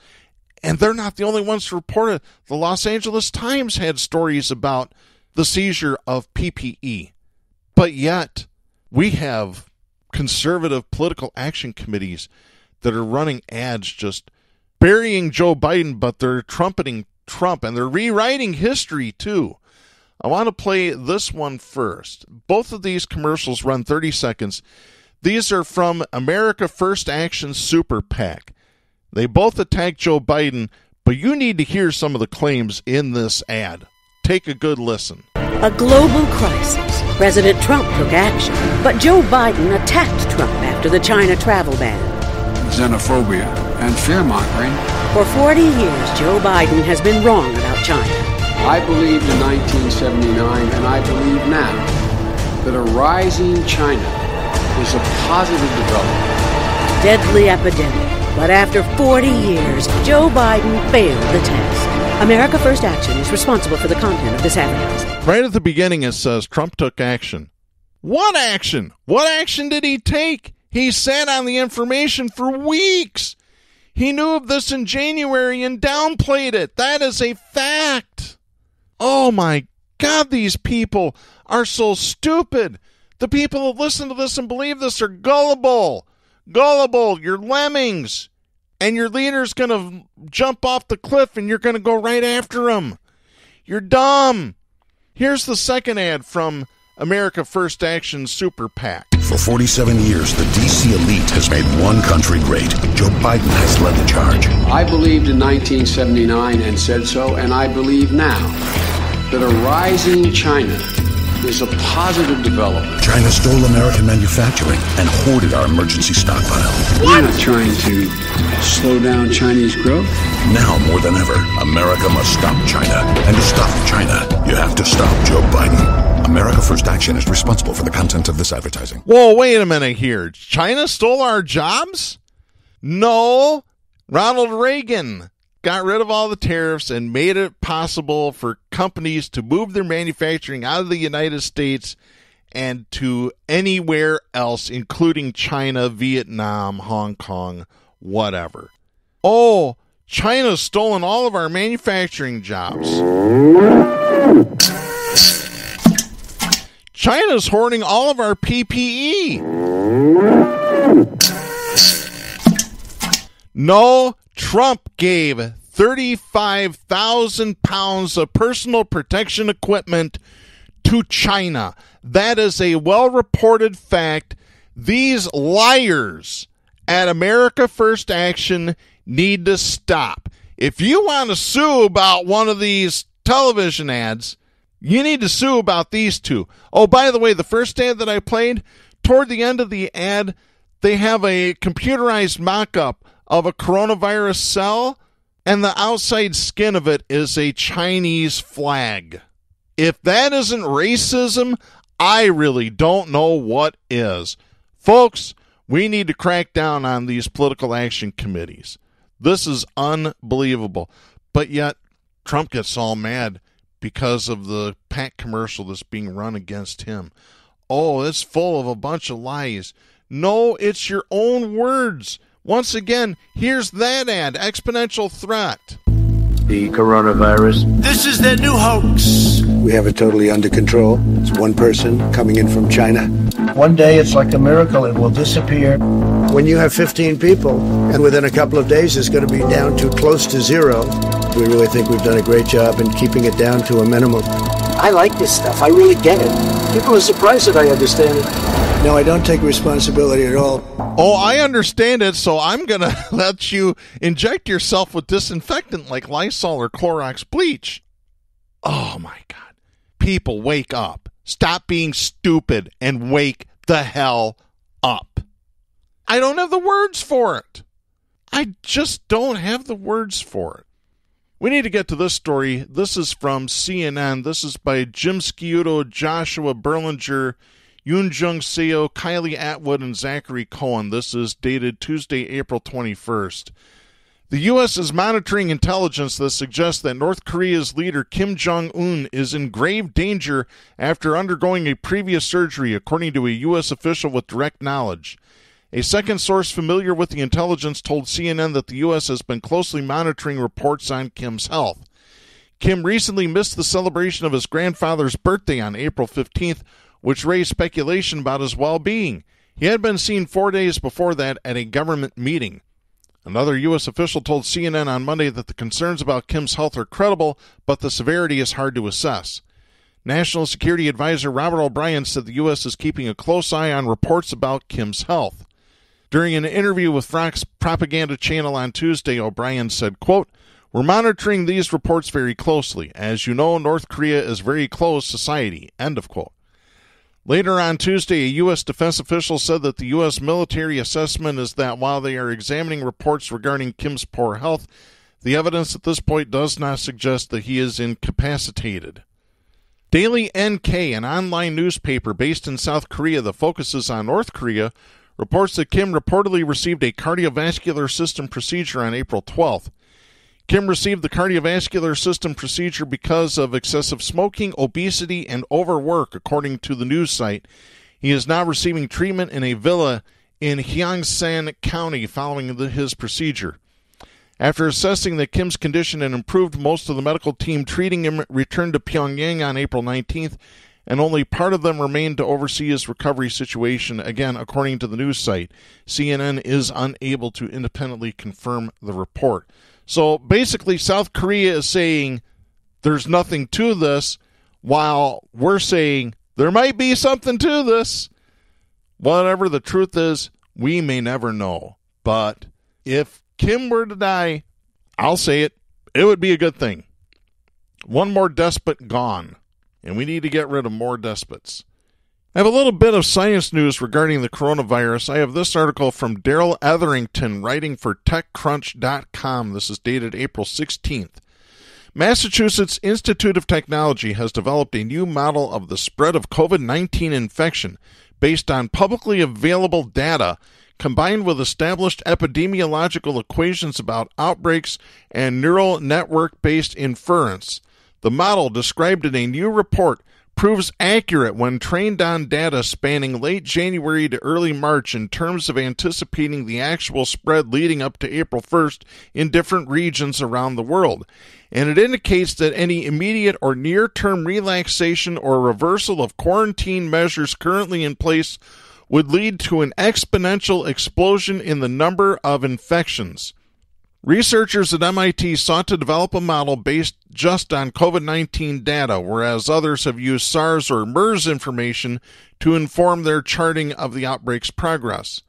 And they're not the only ones to report it. The Los Angeles Times had stories about the seizure of PPE. But yet, we have conservative political action committees that are running ads just burying Joe Biden, but they're trumpeting Trump, and they're rewriting history, too. I want to play this one first. Both of these commercials run 30 seconds. These are from America First Action Super PAC. They both attack Joe Biden, but you need to hear some of the claims in this ad. Take a good listen. A global crisis. President Trump took action, but Joe Biden attacked Trump after the China travel ban. Xenophobia and fear-mongering. For 40 years, Joe Biden has been wrong about China. I believed in 1979, and I believe now, that a rising China is a positive development. Deadly epidemic, but after 40 years, Joe Biden failed the test. America First Action is responsible for the content of this advertising. Right at the beginning, it says Trump took action. What action? What action did he take? He sat on the information for weeks. He knew of this in January and downplayed it. That is a fact. Oh my God, these people are so stupid. The people that listen to this and believe this are gullible. Gullible, you're lemmings. And your leader's going to jump off the cliff and you're going to go right after him. You're dumb. Here's the second ad from America First Action Super PAC. For 47 years, the D.C. elite has made one country great. Joe Biden has led the charge. I believed in 1979 and said so, and I believe now that a rising China is a positive development. China stole American manufacturing and hoarded our emergency stockpile. We're not trying to slow down Chinese growth. Now more than ever, America must stop China. And to stop China, you have to stop Joe Biden. America First Action is responsible for the content of this advertising. Whoa, wait a minute here. China stole our jobs? No. Ronald Reagan got rid of all the tariffs and made it possible for companies to move their manufacturing out of the United States and to anywhere else, including China, Vietnam, Hong Kong, whatever. Oh, China's stolen all of our manufacturing jobs. China's hoarding all of our PPE. No, Trump gave 35,000 pounds of personal protection equipment to China. That is a well-reported fact. These liars at America First Action need to stop. If you want to sue about one of these television ads, you need to sue about these two. Oh, by the way, the first ad that I played, toward the end of the ad, they have a computerized mock-up of a coronavirus cell, and the outside skin of it is a Chinese flag. If that isn't racism, I really don't know what is. Folks, we need to crack down on these political action committees. This is unbelievable. But yet, Trump gets all mad because of the PAC commercial that's being run against him. Oh, it's full of a bunch of lies. No, it's your own words. Once again, here's that ad, exponential threat. The coronavirus. This is their new hoax. We have it totally under control. It's one person coming in from China. One day it's like a miracle, it will disappear. When you have 15 people, and within a couple of days it's going to be down to close to zero, we really think we've done a great job in keeping it down to a minimum. I like this stuff. I really get it. People are surprised that I understand it. No, I don't take responsibility at all. Oh, I understand it, so I'm going to let you inject yourself with disinfectant like Lysol or Clorox bleach. Oh, my God. People, wake up. Stop being stupid and wake the hell up. I don't have the words for it. I just don't have the words for it. We need to get to this story. This is from CNN. This is by Jim Sciutto, Joshua Berlinger, Yoon Jung Seo, Kylie Atwood, and Zachary Cohen. This is dated Tuesday, April 21st. The U.S. is monitoring intelligence that suggests that North Korea's leader Kim Jong-un is in grave danger after undergoing a previous surgery, according to a U.S. official with direct knowledge. A second source familiar with the intelligence told CNN that the U.S. has been closely monitoring reports on Kim's health. Kim recently missed the celebration of his grandfather's birthday on April 15th, which raised speculation about his well-being. He had been seen 4 days before that at a government meeting. Another U.S. official told CNN on Monday that the concerns about Kim's health are credible, but the severity is hard to assess. National Security Advisor Robert O'Brien said the U.S. is keeping a close eye on reports about Kim's health. During an interview with Fox propaganda channel on Tuesday, O'Brien said, quote, "We're monitoring these reports very closely. As you know, North Korea is a very closed society," end of quote. Later on Tuesday, a U.S. defense official said that the U.S. military assessment is that while they are examining reports regarding Kim's poor health, the evidence at this point does not suggest that he is incapacitated. Daily NK, an online newspaper based in South Korea that focuses on North Korea, reports that Kim reportedly received a cardiovascular system procedure on April 12th. Kim received the cardiovascular system procedure because of excessive smoking, obesity, and overwork, according to the news site. He is now receiving treatment in a villa in Gyeongsan County following his procedure. After assessing that Kim's condition had improved, most of the medical team treating him returned to Pyongyang on April 19th, and only part of them remained to oversee his recovery situation, again, according to the news site. CNN is unable to independently confirm the report. So basically, South Korea is saying there's nothing to this, while we're saying there might be something to this. Whatever the truth is, we may never know. But if Kim were to die, I'll say it, it would be a good thing. One more despot gone, and we need to get rid of more despots. I have a little bit of science news regarding the coronavirus. I have this article from Daryl Etherington writing for TechCrunch.com. This is dated April 16th. Massachusetts Institute of Technology has developed a new model of the spread of COVID-19 infection based on publicly available data combined with established epidemiological equations about outbreaks and neural network-based inference. The model, described in a new report, proves accurate when trained on data spanning late January to early March in terms of anticipating the actual spread leading up to April 1st in different regions around the world. And it indicates that any immediate or near-term relaxation or reversal of quarantine measures currently in place would lead to an exponential explosion in the number of infections. Researchers at MIT sought to develop a model based just on COVID-19 data, whereas others have used SARS or MERS information to inform their charting of the outbreak's progress.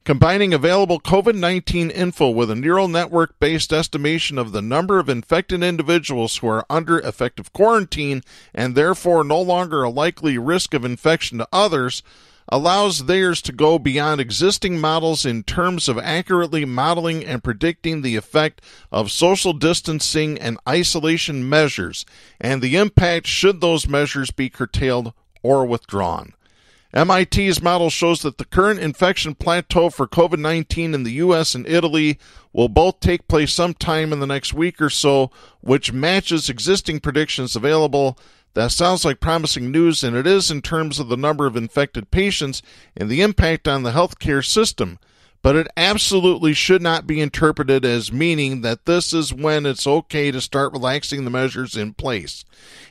Combining available COVID-19 info with a neural network-based estimation of the number of infected individuals who are under effective quarantine and therefore no longer a likely risk of infection to others allows theirs to go beyond existing models in terms of accurately modeling and predicting the effect of social distancing and isolation measures and the impact should those measures be curtailed or withdrawn. MIT's model shows that the current infection plateau for COVID-19 in the U.S. and Italy will both take place sometime in the next week or so, which matches existing predictions available. That sounds like promising news, and it is in terms of the number of infected patients and the impact on the healthcare system. But it absolutely should not be interpreted as meaning that this is when it's okay to start relaxing the measures in place.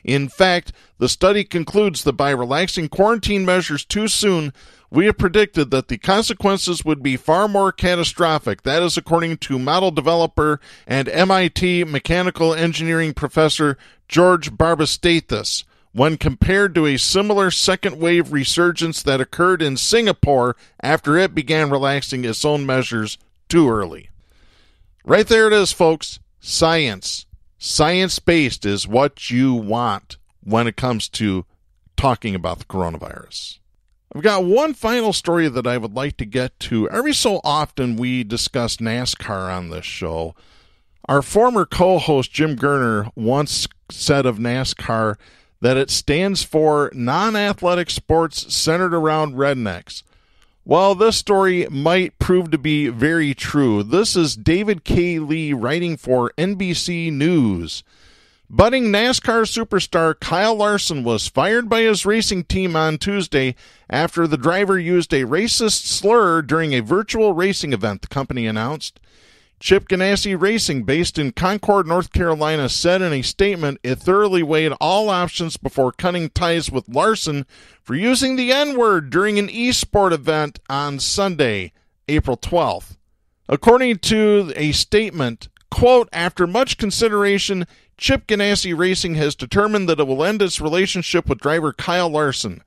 In fact, the study concludes that by relaxing quarantine measures too soon, we have predicted that the consequences would be far more catastrophic. That is according to model developer and MIT mechanical engineering professor George Barbastathis, when compared to a similar second-wave resurgence that occurred in Singapore after it began relaxing its own measures too early. Right there it is, folks. Science. Science-based is what you want when it comes to talking about the coronavirus. I've got one final story that I would like to get to. Every so often we discuss NASCAR on this show. Our former co-host Jim Gerner once said of NASCAR that it stands for non-athletic sports centered around rednecks. Well, this story might prove to be very true. This is David K. Lee writing for NBC News. Budding NASCAR superstar Kyle Larson was fired by his racing team on Tuesday after the driver used a racist slur during a virtual racing event, the company announced. Chip Ganassi Racing, based in Concord, North Carolina, said in a statement it thoroughly weighed all options before cutting ties with Larson for using the N-word during an e-sport event on Sunday, April 12th. According to a statement, quote, after much consideration, Chip Ganassi Racing has determined that it will end its relationship with driver Kyle Larson.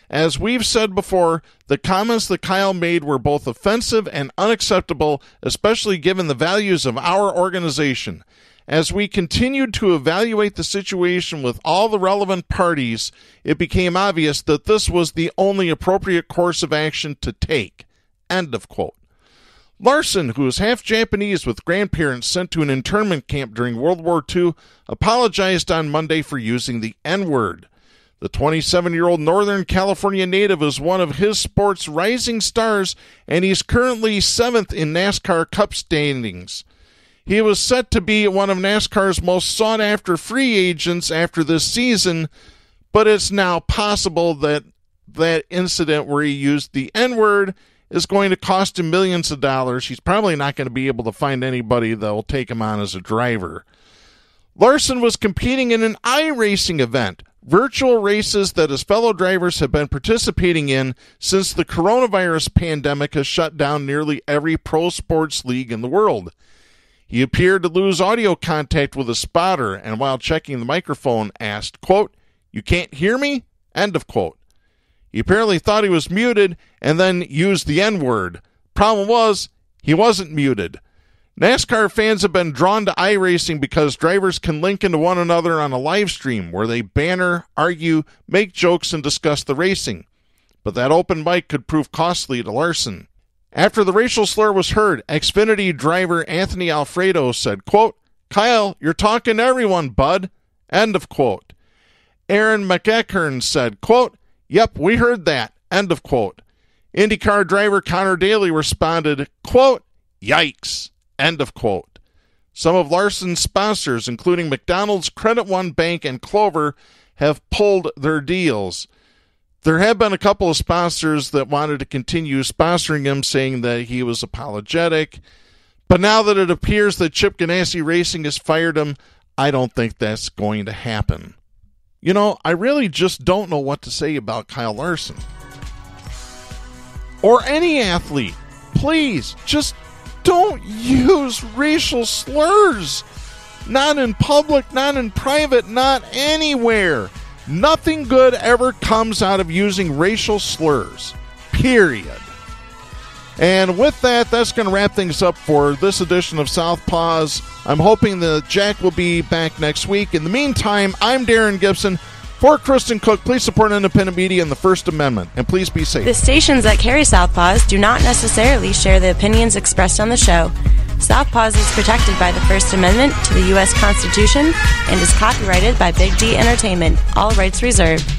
As we've said before, the comments that Kyle made were both offensive and unacceptable, especially given the values of our organization. As we continued to evaluate the situation with all the relevant parties, it became obvious that this was the only appropriate course of action to take. End of quote. Larson, who is half Japanese with grandparents sent to an internment camp during World War II, apologized on Monday for using the N-word. The 27-year-old Northern California native is one of his sport's rising stars, and he's currently 7th in NASCAR Cup standings. He was set to be one of NASCAR's most sought-after free agents after this season, but it's now possible that that incident where he used the N-word is going to cost him millions of dollars. He's probably not going to be able to find anybody that will take him on as a driver. Larson was competing in an iRacing event, virtual races that his fellow drivers have been participating in since the coronavirus pandemic has shut down nearly every pro sports league in the world. He appeared to lose audio contact with a spotter, and while checking the microphone asked, quote, "You can't hear me?" End of quote. He apparently thought he was muted and then used the N-word. Problem was, he wasn't muted. NASCAR fans have been drawn to iRacing because drivers can link into one another on a live stream where they banter, argue, make jokes, and discuss the racing. But that open mic could prove costly to Larson. After the racial slur was heard, Xfinity driver Anthony Alfredo said, quote, "Kyle, you're talking to everyone, bud." End of quote. Aaron McEachern said, quote, "Yep, we heard that." End of quote. IndyCar driver Connor Daly responded, quote, "Yikes." End of quote. Some of Larson's sponsors, including McDonald's, Credit One Bank, and Clover, have pulled their deals. There have been a couple of sponsors that wanted to continue sponsoring him, saying that he was apologetic. But now that it appears that Chip Ganassi Racing has fired him, I don't think that's going to happen. You know, I really just don't know what to say about Kyle Larson. Or any athlete. Please, just don't use racial slurs. Not in public, not in private, not anywhere. Nothing good ever comes out of using racial slurs. Period. And with that, that's going to wrap things up for this edition of Southpaws. I'm hoping that Jack will be back next week. In the meantime, I'm Darren Gibson. For Kristen Cook, please support independent media and the First Amendment, and please be safe. The stations that carry Southpaws do not necessarily share the opinions expressed on the show. Southpaws is protected by the First Amendment to the U.S. Constitution and is copyrighted by Big D Entertainment. All rights reserved.